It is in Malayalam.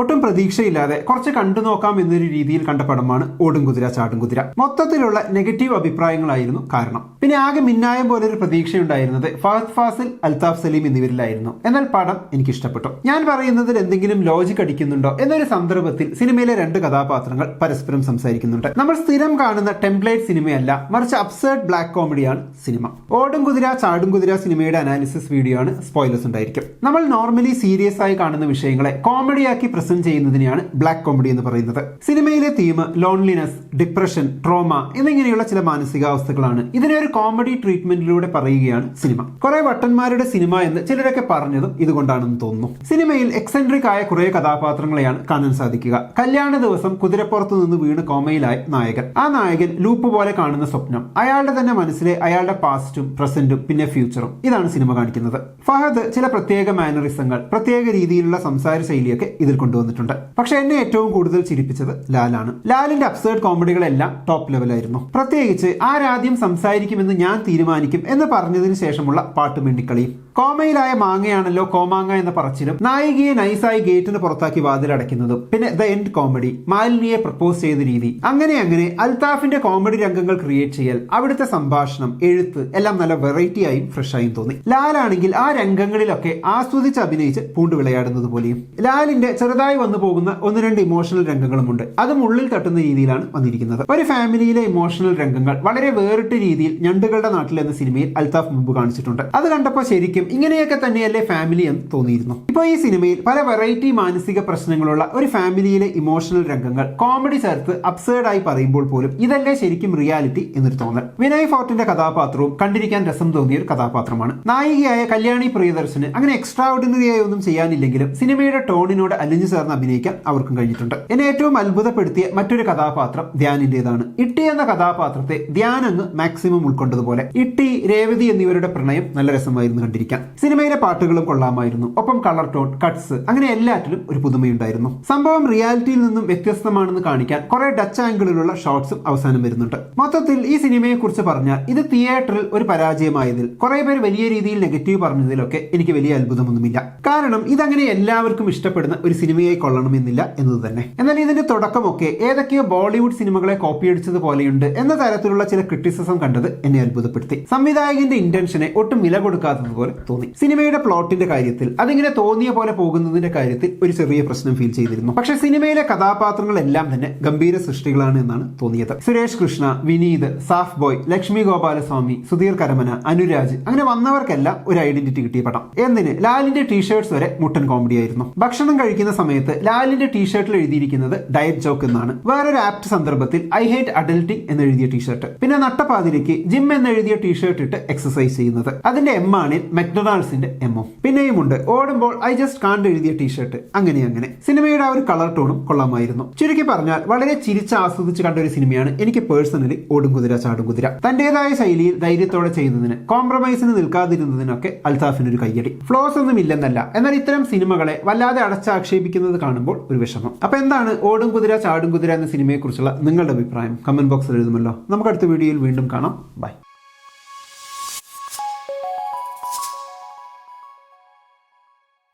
ഒട്ടും പ്രതീക്ഷയില്ലാതെ കുറച്ച് കണ്ടു നോക്കാം എന്നൊരു രീതിയിൽ കണ്ട പടമാണ് ഓടും കുതിര ചാടും കുതിര. മൊത്തത്തിലുള്ള നെഗറ്റീവ് അഭിപ്രായങ്ങളായിരുന്നു കാരണം. പിന്നെ ആകെ മിന്നായം പോലെ ഒരു പ്രതീക്ഷയുണ്ടായിരുന്നത് ഫഹദ് ഫാസിൽ, അൽതാഫ് സലീം എന്നിവരിലായിരുന്നു. എന്നാൽ പടം എനിക്ക് ഇഷ്ടപ്പെട്ടു. ഞാൻ പറയുന്നതിൽ എന്തെങ്കിലും ലോജിക് അടിക്കുന്നുണ്ടോ എന്നൊരു സന്ദർഭത്തിൽ സിനിമയിലെ രണ്ട് കഥാപാത്രങ്ങൾ പരസ്പരം സംസാരിക്കുന്നുണ്ട്. നമ്മൾ സ്ഥിരം കാണുന്ന ടെംപ്ലേറ്റ് സിനിമയല്ല, മറിച്ച് അബ്സേർഡ് ബ്ലാക്ക് കോമഡിയാണ് സിനിമ. ഓടും കുതിര ചാടും കുതിര സിനിമയുടെ അനാലിസിസ് വീഡിയോ ആണ്, സ്പോയിലേഴ്സ് ഉണ്ടായിരിക്കും. നമ്മൾ നോർമലി സീരിയസ് ആയി കാണുന്ന വിഷയങ്ങളെ കോമഡിയാക്കി പ്രസന്റ് ചെയ്യുന്നതിനെയാണ് ബ്ലാക്ക് കോമഡി എന്ന് പറയുന്നത്. സിനിമയിലെ തീം ലോൺലിനെസ്, ഡിപ്രഷൻ, ട്രോമ എന്നിങ്ങനെയുള്ള ചില മാനസികാവസ്ഥകളാണ്. ഇതിനെ ഒരു കോമഡി ട്രീറ്റ്മെന്റിലൂടെ പറയുകയാണ് സിനിമ. കുറെ വട്ടന്മാരുടെ സിനിമ എന്ന് ചിലരൊക്കെ പറഞ്ഞതും ഇതുകൊണ്ടാണെന്ന് തോന്നുന്നു. സിനിമയിൽ എക്സെൻട്രിക് ആയ കുറെ കഥാപാത്രങ്ങളെയാണ് കാണാൻ സാധിക്കുക. കല്യാണ ദിവസം കുതിരപ്പുറത്ത് നിന്ന് വീണ് കോമയിലായ നായകൻ. ആ നായകൻ ലൂപ്പ് പോലെ കാണുന്ന സ്വപ്നം, അയാളുടെ തന്നെ മനസ്സിലെ അയാളുടെ പാസ്റ്റും പ്രസന്റും പിന്നെ ഫ്യൂച്ചറും, ഇതാണ് സിനിമ കാണിക്കുന്നത്. ഫഹദ് ചില പ്രത്യേക മാനറിസങ്ങൾ, പ്രത്യേക രീതിയിലുള്ള സംസാര ശൈലിയൊക്കെ ഇതിൽ കൊണ്ടുവന്നിട്ടുണ്ട്. പക്ഷെ എന്നെ ഏറ്റവും കൂടുതൽ ചിരിപ്പിച്ചത് ലാലാണ്. ലാലിന്റെ അബ്സേർഡ് കോമഡികളെല്ലാം ടോപ്പ് ലെവലായിരുന്നു. പ്രത്യേകിച്ച് ആരാദ്യം സംസാരിക്കുമെന്ന് ഞാൻ തീരുമാനിക്കും എന്ന് പറഞ്ഞതിന് ശേഷമുള്ള പാട്ടുമെണ്ടിക്കളിയും. കോമയിലായ മാങ്ങയാണല്ലോ കോമാങ്ങ എന്ന പറച്ചിലും, നായികയെ നൈസായി ഗേറ്റിന് പുറത്താക്കി വാതിലടയ്ക്കുന്നതും, പിന്നെ ദ എൻഡ് കോമഡി, മാലിനിയെ പ്രപ്പോസ് ചെയ്ത രീതി, അങ്ങനെ അൽതാഫിന്റെ കോമഡി രംഗങ്ങൾ ക്രിയേറ്റ് ചെയ്യൽ, അവിടുത്തെ സംഭാഷണം, എഴുത്ത് എല്ലാം നല്ല വെറൈറ്റി ആയും ഫ്രഷ് ആയും തോന്നി. ലാലാണെങ്കിൽ ആ രംഗങ്ങളിലൊക്കെ ആസ്വദിച്ച് അഭിനയിച്ച് പൂണ്ടു വിളയാടുന്നത് പോലെയും. ലാലിന്റെ ചെറുതായി വന്നു പോകുന്ന ഒന്ന് രണ്ട് ഇമോഷണൽ രംഗങ്ങളുമുണ്ട്. അതും ഉള്ളിൽ തട്ടുന്ന രീതിയിലാണ് വന്നിരിക്കുന്നത്. ഒരു ഫാമിലിയിലെ ഇമോഷണൽ രംഗങ്ങൾ വളരെ വേറിട്ട രീതിയിൽ ഞണ്ടുകളുടെ നാട്ടിൽ എന്ന സിനിമയിൽ അൽതാഫ് മുമ്പ് കാണിച്ചിട്ടുണ്ട്. അത് കണ്ടപ്പോൾ ശരിക്കും ഇങ്ങനെയൊക്കെ തന്നെയല്ലേ ഫാമിലി എന്ന് തോന്നിയിരുന്നു. ഇപ്പൊ ഈ സിനിമയിൽ പല വെറൈറ്റി മാനസിക പ്രശ്നങ്ങളുള്ള ഒരു ഫാമിലിയിലെ ഇമോഷണൽ രംഗങ്ങൾ കോമഡി ചേർത്ത് അബ്സേർഡ് ആയി പറയുമ്പോൾ പോലും ഇതല്ലേ ശരിക്കും റിയാലിറ്റി എന്നൊരു തോന്നൽ. വിനയ് ഫോർട്ടിന്റെ കഥാപാത്രവും കണ്ടിരിക്കാൻ രസം തോന്നിയ ഒരു കഥാപാത്രമാണ്. നായികയായ കല്യാണി പ്രിയദർശന് അങ്ങനെ എക്സ്ട്രാ ഓർഡിനറി ആയി ഒന്നും ചെയ്യാനില്ലെങ്കിലും സിനിമയുടെ ടോണിനോട് അലിഞ്ഞു ചേർന്ന് അഭിനയിക്കാൻ അവർക്കും കഴിഞ്ഞിട്ടുണ്ട്. എന്നെ ഏറ്റവും അത്ഭുതപ്പെടുത്തിയ മറ്റൊരു കഥാപാത്രം ധ്യാനിന്റേതാണ്. ഇട്ടി എന്ന കഥാപാത്രത്തെ ധ്യാൻ അങ്ങ് മാക്സിമം ഉൾക്കൊണ്ടതുപോലെ. ഇട്ടി, രേവതി എന്നിവരുടെ പ്രണയം നല്ല രസമായിരുന്നു കണ്ടിരിക്കാൻ. സിനിമയിലെ പാട്ടുകളും കൊള്ളാമായിരുന്നു. ഒപ്പം കളർ ടോൺ, കട്ട്സ്, അങ്ങനെ എല്ലാറ്റിലും ഒരു പുതുമയുണ്ടായിരുന്നു. സംഭവം റിയാലിറ്റിയിൽ നിന്നും വ്യത്യസ്തമാണെന്ന് കാണിക്കാൻ കുറെ ഡച്ച് ആംഗിളിലുള്ള ഷോട്ട്സും അവസാനം വരുന്നുണ്ട്. മൊത്തത്തിൽ ഈ സിനിമയെ കുറിച്ച് പറഞ്ഞാൽ ഇത് തിയേറ്ററിൽ ഒരു പരാജയമായതിൽ, കുറെ പേര് വലിയ രീതിയിൽ നെഗറ്റീവ് പറഞ്ഞതിലൊക്കെ എനിക്ക് വലിയ അത്ഭുതമൊന്നുമില്ല. കാരണം ഇതങ്ങനെ എല്ലാവർക്കും ഇഷ്ടപ്പെടുന്ന ഒരു സിനിമയായി കൊള്ളണമെന്നില്ല എന്നത് തന്നെ. എന്നാൽ ഇതിന്റെ തുടക്കമൊക്കെ ഏതൊക്കെയോ ബോളിവുഡ് സിനിമകളെ കോപ്പിയടിച്ചത് പോലെയുണ്ട് എന്ന തരത്തിലുള്ള ചില ക്രിറ്റിസിസം കണ്ടത് എന്നെ അത്ഭുതപ്പെടുത്തി. സംവിധായകന്റെ ഇന്റൻഷനെ ഒട്ടും വില കൊടുക്കാത്തതുപോലെ തോന്നി. സിനിമയുടെ പ്ലോട്ടിന്റെ കാര്യത്തിൽ അതിങ്ങനെ തോന്നിയ പോലെ പോകുന്നതിന്റെ കാര്യത്തിൽ ഒരു ചെറിയ പ്രശ്നം ഫീൽ ചെയ്തിരുന്നു. പക്ഷെ സിനിമയിലെ കഥാപാത്രങ്ങളെല്ലാം തന്നെ ഗംഭീര സൃഷ്ടികളാണ് എന്നാണ് തോന്നിയത്. സുരേഷ് കൃഷ്ണ, വിനീത്, സാഫ് ബോയ്, ലക്ഷ്മി ഗോപാലസ്വാമി, സുധീർ കരമന, അനുരാജ്, അങ്ങനെ വന്നവർക്കെല്ലാം ഒരു ഐഡന്റിറ്റി കിട്ടിയ പടം. എന്തിന് ലാലിന്റെ ടീഷർട്സ് വരെ മുട്ടൻ കോമഡി ആയിരുന്നു. ഭക്ഷണം കഴിക്കുന്ന സമയത്ത് ലാലിന്റെ ടീഷർട്ടിൽ എഴുതിയിരിക്കുന്നത് ഡയറ്റ് ജോക്ക് എന്നാണ്. വേറൊരു ആപ്റ്റ് സന്ദർഭത്തിൽ ഐ ഹേറ്റ് അഡൽട്ടിംഗ് എന്നെഴുതിയ ടീഷർട്ട്. പിന്നെ നട്ടപ്പാതിലേക്ക് ജിം എന്നെഴുതിയ ടീഷർട്ട് ഇട്ട് എക്സസൈസ് ചെയ്യുന്നത്. അതിന്റെ എം ആണ് മെക്ഡൊണാൾഡ്സിന്റെ എമ്മോ. പിന്നെയുമുണ്ട് ഓടുമ്പോൾ ഐ ജസ്റ്റ് കാണ്ട് എഴുതിയ ടീഷർട്ട്. അങ്ങനെ സിനിമയുടെ ആ ഒരു കളർ ടോണും കൊള്ളാമായിരുന്നു. ചുരുക്കി പറഞ്ഞാൽ വളരെ ചിരിച്ച് ആസ്വദിച്ച് കണ്ട ഒരു സിനിമയാണ് എനിക്ക് പേഴ്സണലി ഓടും കുതിര ചാടും കുതിര. തന്റേതായ ശൈലിയിൽ ധൈര്യത്തോടെ ചെയ്യുന്നതിന്, കോംപ്രമൈസിന് നിൽക്കാതിരുന്നതിനൊക്കെ അൽതാഫിനൊരു കയ്യടി. ഫ്ലോസ് ഒന്നും ഇല്ലെന്നല്ല, എന്നാൽ ഇത്തരം സിനിമകളെ വല്ലാതെ അടച്ചാക്ഷേപിക്കുന്നത് കാണുമ്പോൾ ഒരു വിഷമം. അപ്പൊ എന്താണ് ഓടും കുതിര ചാടും കുതിര എന്ന സിനിമയെ കുറിച്ചുള്ള നിങ്ങളുടെ അഭിപ്രായം? കമന്റ് ബോക്സിൽ എഴുതുമല്ലോ. നമുക്ക് അടുത്ത വീഡിയോയിൽ വീണ്ടും കാണാം. ബൈ.